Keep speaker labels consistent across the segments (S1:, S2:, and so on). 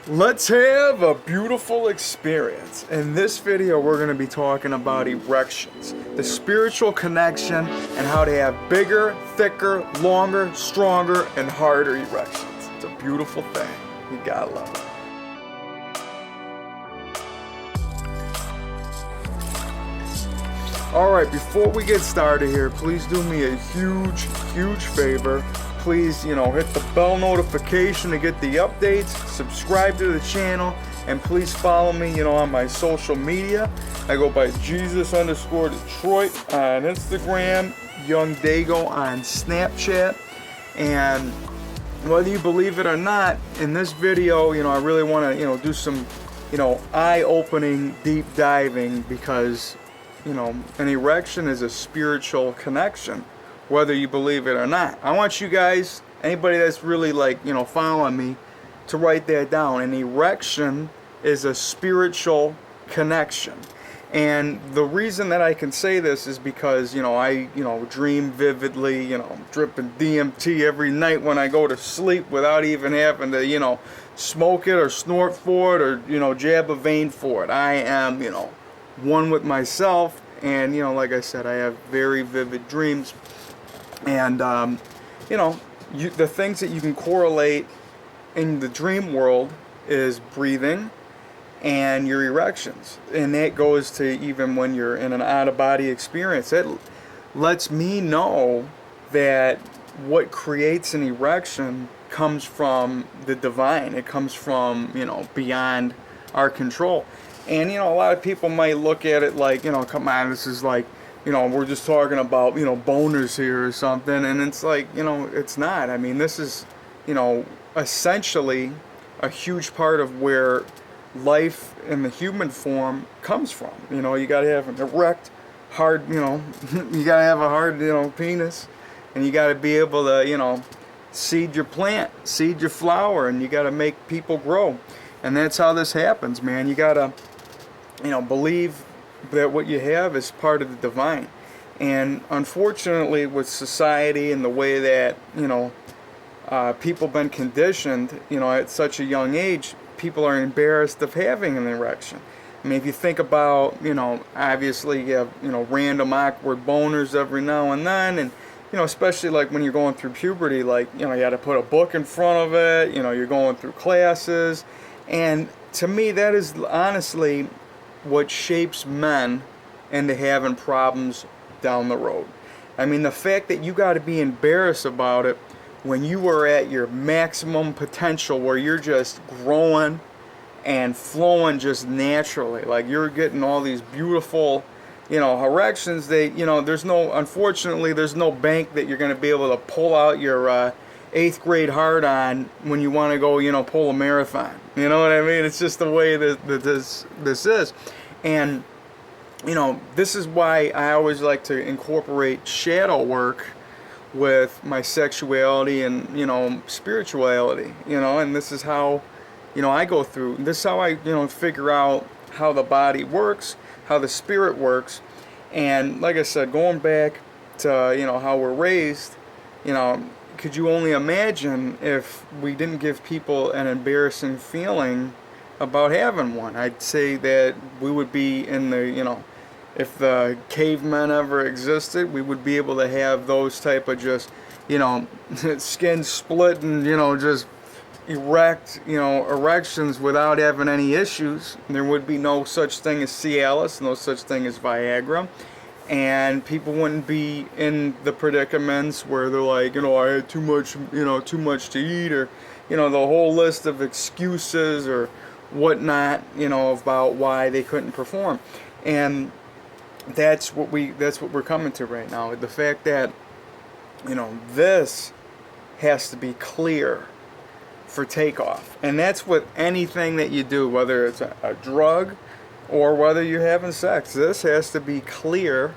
S1: Let's have a beautiful experience. In this video, we're going to be talking about erections, the spiritual connection, and how to have bigger, thicker, longer, stronger, and harder erections. It's a beautiful thing. You gotta love it. Alright, before we get started here, please do me a huge favor. Please, hit the bell notification to get the updates, subscribe to the channel, and please follow me, on my social media. I go by Jesus_Detroit on Instagram, Young Dago on Snapchat, and whether you believe it or not, in this video, I really want to, do some, eye-opening, deep diving, because, an erection is a spiritual connection, whether you believe it or not. I want you guys, anybody that's really following me, to write that down. An erection is a spiritual connection. And the reason that I can say this is because, I, dream vividly, dripping DMT every night when I go to sleep without even having to, smoke it or snort for it or, jab a vein for it. I am, one with myself, and, like I said, I have very vivid dreams. And, the things that you can correlate in the dream world is breathing and your erections. And that goes to even when you're in an out-of-body experience. It lets me know that what creates an erection comes from the divine. It comes from, beyond our control. And, a lot of people might look at it like, come on, this is like, we're just talking about, boners here or something. And it's like, it's not. I mean, this is, essentially a huge part of where life in the human form comes from. You got to have an erect, hard, you got to have a hard, penis. And you got to be able to, seed your plant, seed your flower, and you got to make people grow. And that's how this happens, man. You got to, believe that what you have is part of the divine. And unfortunately, with society and the way that people been conditioned, at such a young age, people are embarrassed of having an erection. I mean, if you think about, obviously you have, random awkward boners every now and then, and especially like when you're going through puberty, like, you got to put a book in front of it, you're going through classes. And to me, that is honestly what shapes men into having problems down the road. I mean, the fact that you got to be embarrassed about it when you are at your maximum potential, where you're just growing and flowing just naturally, like you're getting all these beautiful, erections. Unfortunately, there's no bank that you're going to be able to pull out your 8th grade hard on when you want to go, pull a marathon. You know what I mean? It's just the way that this is. And, this is why I always like to incorporate shadow work with my sexuality and, spirituality, and this is how, I go through. This is how I, figure out how the body works, how the spirit works. And like I said, going back to, how we're raised, could you only imagine if we didn't give people an embarrassing feeling about having one? I'd say that we would be in the, if the cavemen ever existed, we would be able to have those type of just, skin split and, just erect, erections without having any issues. There would be no such thing as Cialis, no such thing as Viagra. And people wouldn't be in the predicaments where they're like, I had too much to eat, or, the whole list of excuses or whatnot, about why they couldn't perform. And that's what we're coming to right now. The fact that, this has to be clear for takeoff. And that's with anything that you do, whether it's a drug or whether you're having sex. This has to be clear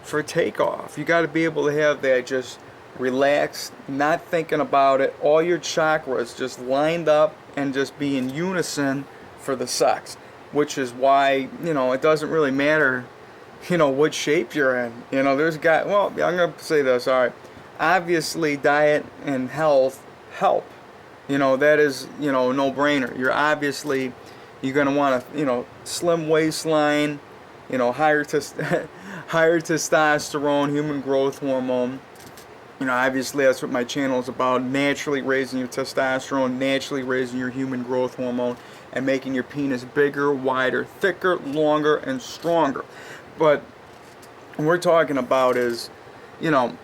S1: for takeoff. You got to be able to have that just relaxed, not thinking about it, all your chakras just lined up and just be in unison for the sex, which is why, it doesn't really matter, what shape you're in. There's I'm going to say this, all right. Obviously, diet and health help. You know, that is, you know, a no-brainer. You're obviously, you're going to want a, you know, slim waistline, you know, higher testosterone, human growth hormone. You know, obviously that's what my channel is about, naturally raising your testosterone, naturally raising your human growth hormone, and making your penis bigger, wider, thicker, longer, and stronger. But what we're talking about is, you know,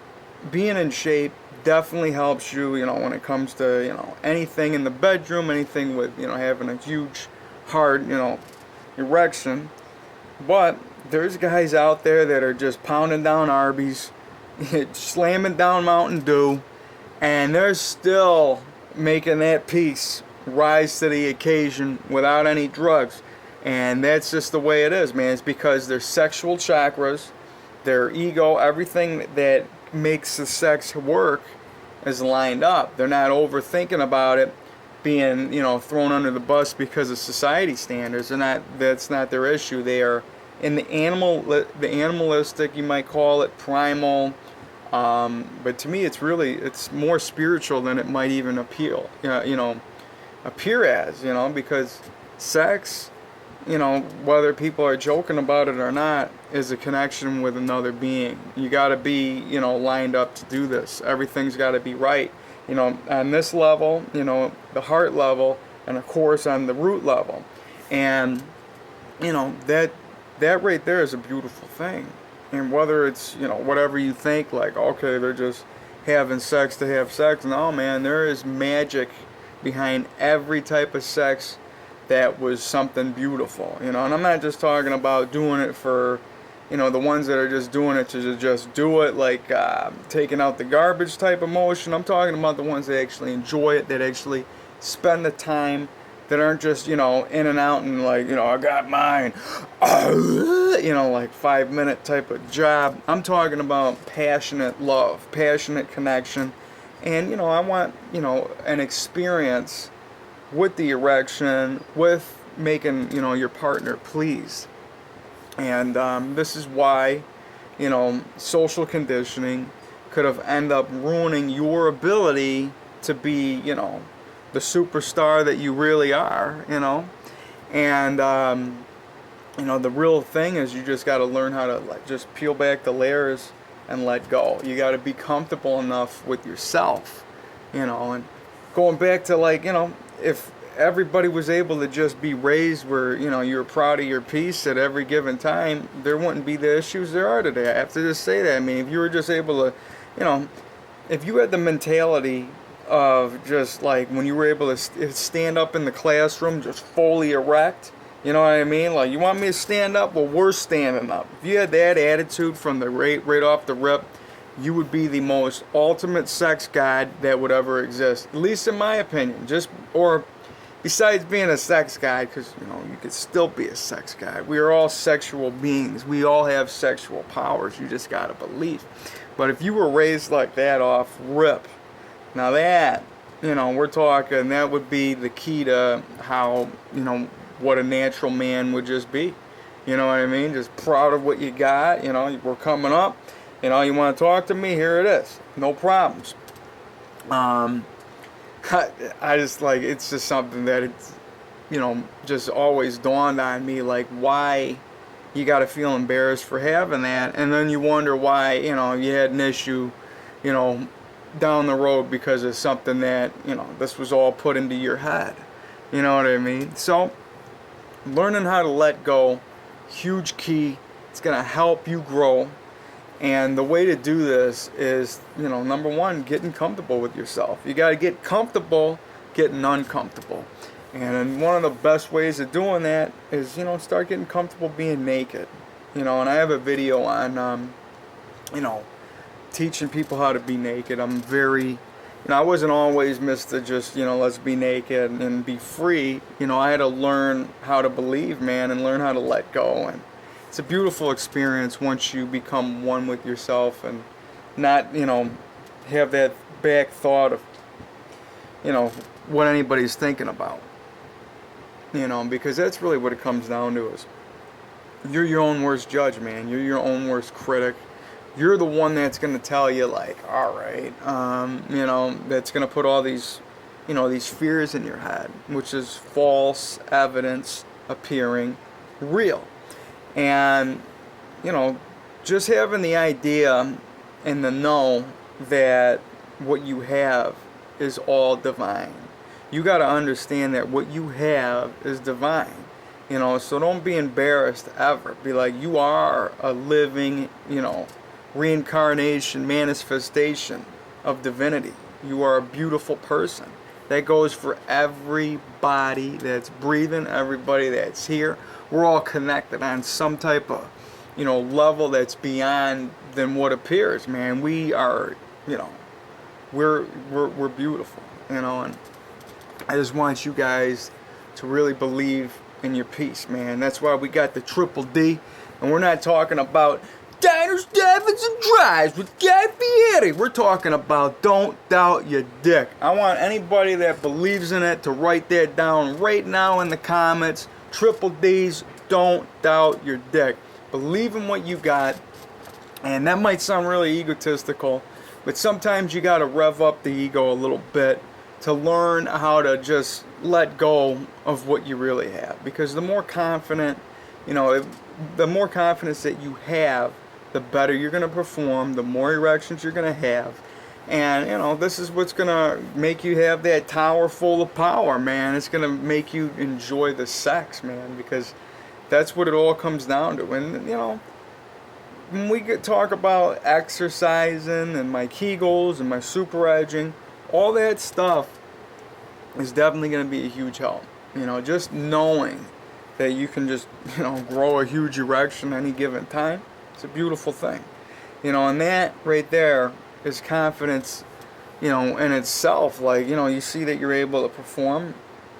S1: being in shape definitely helps you, you know, when it comes to, you know, anything in the bedroom, anything with, you know, having a huge, hard, you know, erection. But there's guys out there that are just pounding down Arby's, slamming down Mountain Dew, and they're still making that piece rise to the occasion without any drugs. And that's just the way it is, man. It's because their sexual chakras, their ego, everything that makes the sex work is lined up. They're not overthinking about it being, you know, thrown under the bus because of society standards. That's not their issue. They are in the animalistic, you might call it, primal. But to me, it's more spiritual than it might even appear as, you know, because sex, you know, whether people are joking about it or not, is a connection with another being. You got to be, you know, lined up to do this. Everything's got to be right, you know, on this level, you know, the heart level, and of course on the root level. And, you know, that right there is a beautiful thing. And whether it's, you know, whatever you think, like, okay, they're just having sex to have sex. No, man, there is magic behind every type of sex that was something beautiful, you know. And I'm not just talking about doing it for, you know, the ones that are just doing it to just do it, like taking out the garbage type of motion. I'm talking about the ones that actually enjoy it, that actually spend the time, that aren't just, you know, in and out and like, you know, I got mine, you know, like 5-minute type of job. I'm talking about passionate love, passionate connection. And, you know, I want, you know, an experience with the erection, with making, you know, your partner pleased. And this is why, you know, social conditioning could have ended up ruining your ability to be, you know, the superstar that you really are, you know. And you know, the real thing is you just got to learn how to, like, just peel back the layers and let go. You got to be comfortable enough with yourself, you know. And going back to, like, you know, if everybody was able to just be raised where, you know, you're proud of your piece at every given time, there wouldn't be the issues there are today. I have to just say that. I mean, if you were just able to, you know, if you had the mentality of just like when you were able to stand up in the classroom just fully erect, you know what I mean? Like, you want me to stand up? Well, we're standing up. If you had that attitude from the right off the rip, you would be the most ultimate sex god that would ever exist, at least in my opinion. Or besides being a sex god, because, you know, you could still be a sex god. We are all sexual beings. We all have sexual powers. You just gotta believe. But if you were raised like that off rip, now that, you know, we're talking, that would be the key to how, you know, what a natural man would just be. You know what I mean? Just proud of what you got. You know, we're coming up. You know, you want to talk to me? Here it is. No problems. I just, like, it's just something that it's, you know, just always dawned on me, like, why you got to feel embarrassed for having that. And then you wonder why, you know, you had an issue, you know, down the road because of something that, you know, this was all put into your head. You know what I mean? So, learning how to let go, huge key. It's going to help you grow. And the way to do this is, you know, number one, getting comfortable with yourself. You got to get comfortable getting uncomfortable. And one of the best ways of doing that is, you know, start getting comfortable being naked. You know, and I have a video on, you know, teaching people how to be naked. I'm very, you know, I wasn't always Mr. just, you know, let's be naked and be free. You know, I had to learn how to believe, man, and learn how to let go. And it's a beautiful experience once you become one with yourself and not, you know, have that back thought of, you know, what anybody's thinking about. You know, because that's really what it comes down to is you're your own worst judge, man. You're your own worst critic. You're the one that's going to tell you, like, all right, you know, that's going to put all these these fears in your head, which is false evidence appearing real. And, just having the idea and the know that what you have is all divine. You got to understand that what you have is divine. So don't be embarrassed ever. Be like, you are a living, reincarnation, manifestation of divinity. You are a beautiful person. That goes for everybody that's breathing, everybody that's here. We're all connected on some type of, level that's beyond than what appears, man. We are, we're beautiful, and I just want you guys to really believe in your peace, man. That's why we got the triple D, and we're not talking about diners, dives, and drives with Guy Fierri. We're talking about don't doubt your dick. I want anybody that believes in it to write that down right now in the comments. Triple D's, don't doubt your dick. Believe in what you got. And that might sound really egotistical, but sometimes you got to rev up the ego a little bit to learn how to just let go of what you really have. Because the more confident, the more confidence that you have, the better you're going to perform, the more erections you're going to have. And, this is what's going to make you have that tower full of power, man. It's going to make you enjoy the sex, man, because that's what it all comes down to. And, when we talk about exercising and my Kegels and my super edging, all that stuff is definitely going to be a huge help. Just knowing that you can just, grow a huge erection any given time, it's a beautiful thing. And that right there is confidence, in itself. Like, you see that you're able to perform,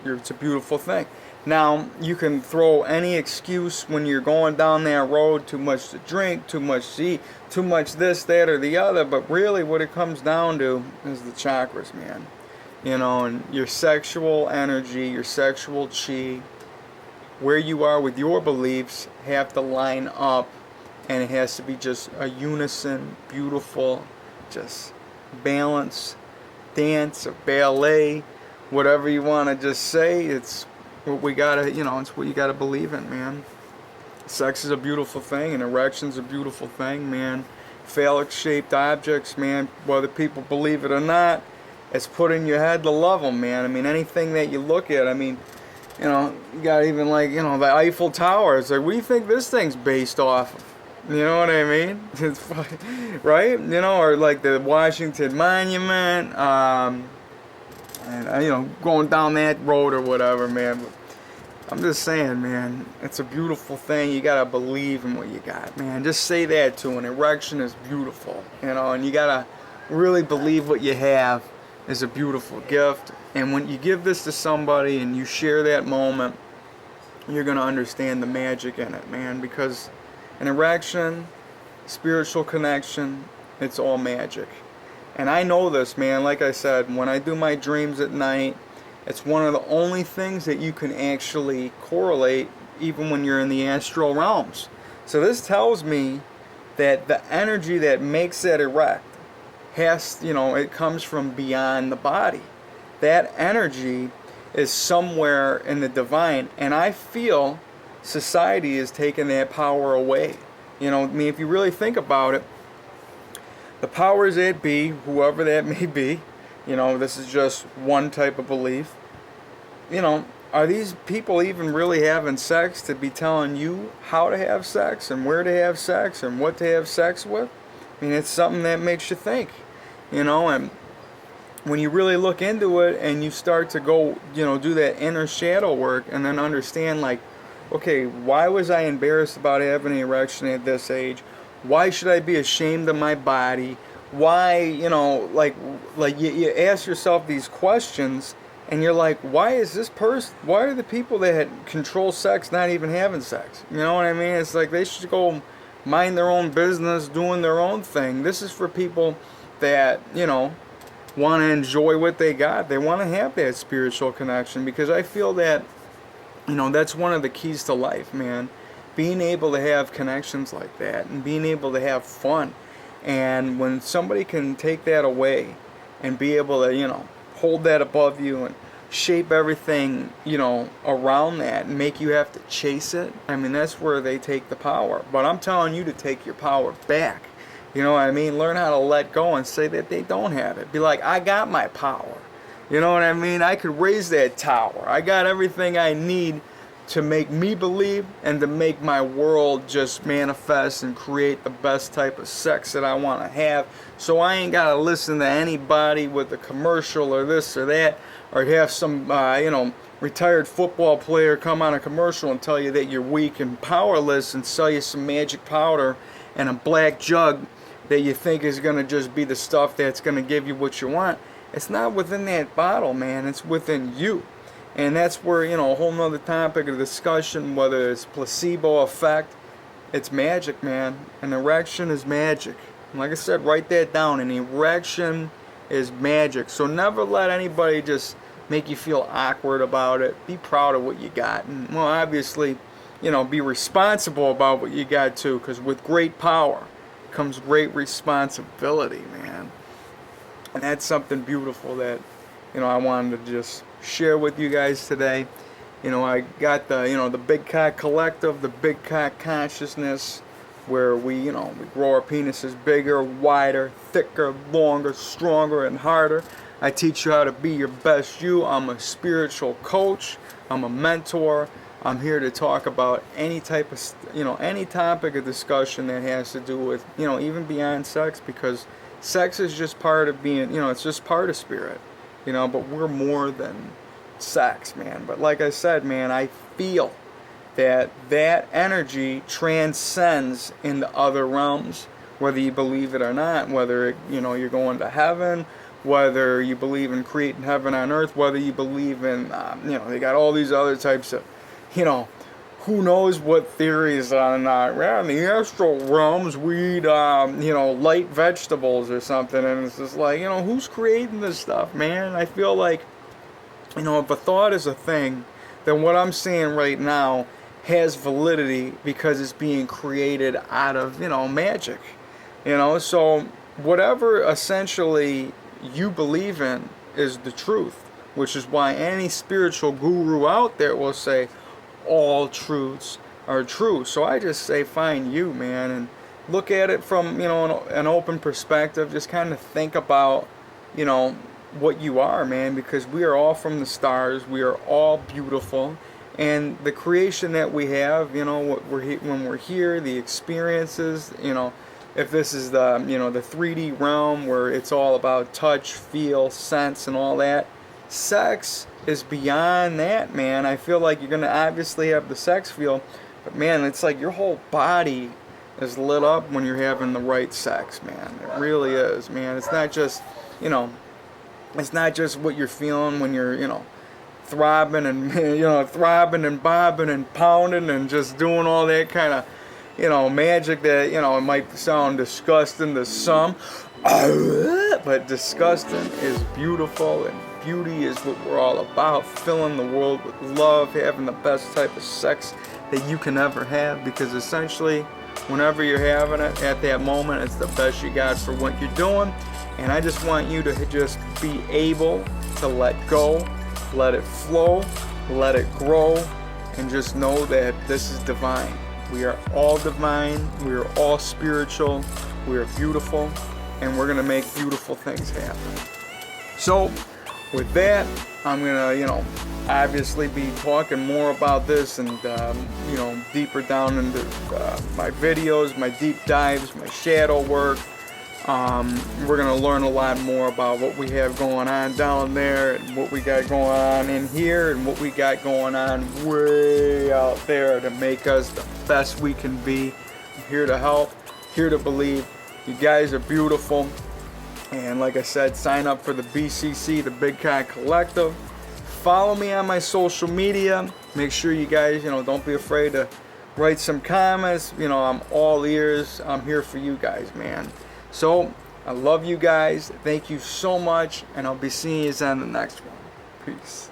S1: it's a beautiful thing. Now, you can throw any excuse when you're going down that road, too much to drink, too much to eat, too much this, that, or the other, but really what it comes down to is the chakras, man. And your sexual energy, your sexual chi, where you are with your beliefs have to line up, and it has to be just a unison, beautiful, just balance, dance, or ballet, whatever you want to just say. It's what we gotta, it's what you gotta believe in, man. Sex is a beautiful thing, and erection's a beautiful thing, man. Phallic-shaped objects, man, whether people believe it or not, it's put in your head to love them, man. I mean, anything that you look at, you got even like, the Eiffel Tower. It's like, what do you think this thing's based off of? You know what I mean? It's, right? Or like the Washington Monument, and going down that road or whatever, man. But I'm just saying, man, it's a beautiful thing. You gotta believe in what you got, man. Just say that to an erection is beautiful, and you gotta really believe what you have is a beautiful gift. And when you give this to somebody and you share that moment, you're gonna understand the magic in it, man. Because an erection, spiritual connection, it's all magic. And I know this, man. Like I said, when I do my dreams at night, it's one of the only things that you can actually correlate even when you're in the astral realms. So this tells me that the energy that makes that erect has, it comes from beyond the body. That energy is somewhere in the divine, and I feel society is taking that power away. If you really think about it, the powers that be, whoever that may be, this is just one type of belief, are these people even really having sex to be telling you how to have sex and where to have sex and what to have sex with? It's something that makes you think, and when you really look into it and you start to go, do that inner shadow work and then understand, like, okay, why was I embarrassed about having an erection at this age? Why should I be ashamed of my body? Why, like you ask yourself these questions, and you're like, why is this person, why are the people that control sex not even having sex? You know what I mean? It's like they should go mind their own business, doing their own thing. This is for people that, want to enjoy what they got. They want to have that spiritual connection, because I feel that, that's one of the keys to life, man. Being able to have connections like that and being able to have fun. And when somebody can take that away and be able to, hold that above you and shape everything, you know, around that and make you have to chase it. I mean, that's where they take the power. But I'm telling you to take your power back. You know what I mean? Learn how to let go and say that they don't have it. Be like, I got my power. You know what I mean? I could raise that tower. I got everything I need to make me believe and to make my world just manifest and create the best type of sex that I want to have. So I ain't got to listen to anybody with a commercial or this or that, or have some, you know, retired football player come on a commercial and tell you that you're weak and powerless and sell you some magic powder and a black jug that you think is going to just be the stuff that's going to give you what you want. It's not within that bottle, man. It's within you. And that's where, you know, a whole nother topic of discussion, whether it's placebo effect, it's magic, man. An erection is magic. And like I said, write that down. An erection is magic. So never let anybody just make you feel awkward about it. Be proud of what you got. And, well, obviously, you know, be responsible about what you got too, because with great power comes great responsibility, man. And that's something beautiful that, you know, I wanted to just share with you guys today. You know, I got the, you know, the Big Cock Collective, the Big Cock Consciousness, where we, you know, we grow our penises bigger, wider, thicker, longer, stronger, and harder. I teach you how to be your best you. I'm a spiritual coach. I'm a mentor. I'm here to talk about any type of, you know, any topic of discussion that has to do with, you know, even beyond sex, because sex is just part of being, you know, it's just part of spirit, you know, but we're more than sex, man. But like I said, man, I feel that that energy transcends into other realms, whether you believe it or not, whether, you know, you're going to heaven, whether you believe in creating heaven on earth, whether you believe in, you know, they got all these other types of, you know, who knows what theories on in the astral realms we eat, you know, light vegetables or something, and it's just like, you know, who's creating this stuff, man? I feel like, you know, if a thought is a thing, then what I'm saying right now has validity because it's being created out of, you know, magic, you know. So whatever essentially you believe in is the truth, which is why any spiritual guru out there will say all truths are true. So I just say find you, man, and look at it from, you know, an open perspective. Just kind of think about, you know, what you are, man, because we are all from the stars. We are all beautiful, and the creation that we have, you know, what when we're here, the experiences, you know, if this is the, you know, the 3D realm where it's all about touch, feel, sense, and all that, sex is beyond that, man. I feel like you're gonna obviously have the sex feel, but man, it's like your whole body is lit up when you're having the right sex, man. It really is, man. It's not just, you know, it's not just what you're feeling when you're, you know, throbbing and, you know, throbbing and bobbing and pounding and just doing all that kind of, you know, magic that, you know, it might sound disgusting to some, but disgusting is beautiful, and beauty is what we're all about. Filling the world with love, having the best type of sex that you can ever have, because essentially whenever you're having it at that moment, it's the best you got for what you're doing. And I just want you to just be able to let go, let it flow, let it grow, and just know that this is divine. We are all divine, we are all spiritual, we are beautiful, and we're going to make beautiful things happen. So with that, I'm going to, you know, obviously be talking more about this and, you know, deeper down into my videos, my deep dives, my shadow work. We're going to learn a lot more about what we have going on down there and what we got going on in here and what we got going on way out there to make us the best we can be. I'm here to help, here to believe. You guys are beautiful. And like I said, sign up for the BCC, the Big Cock Collective. Follow me on my social media. Make sure you guys, you know, don't be afraid to write some comments. You know, I'm all ears. I'm here for you guys, man. So, I love you guys. Thank you so much. And I'll be seeing you on the next one. Peace.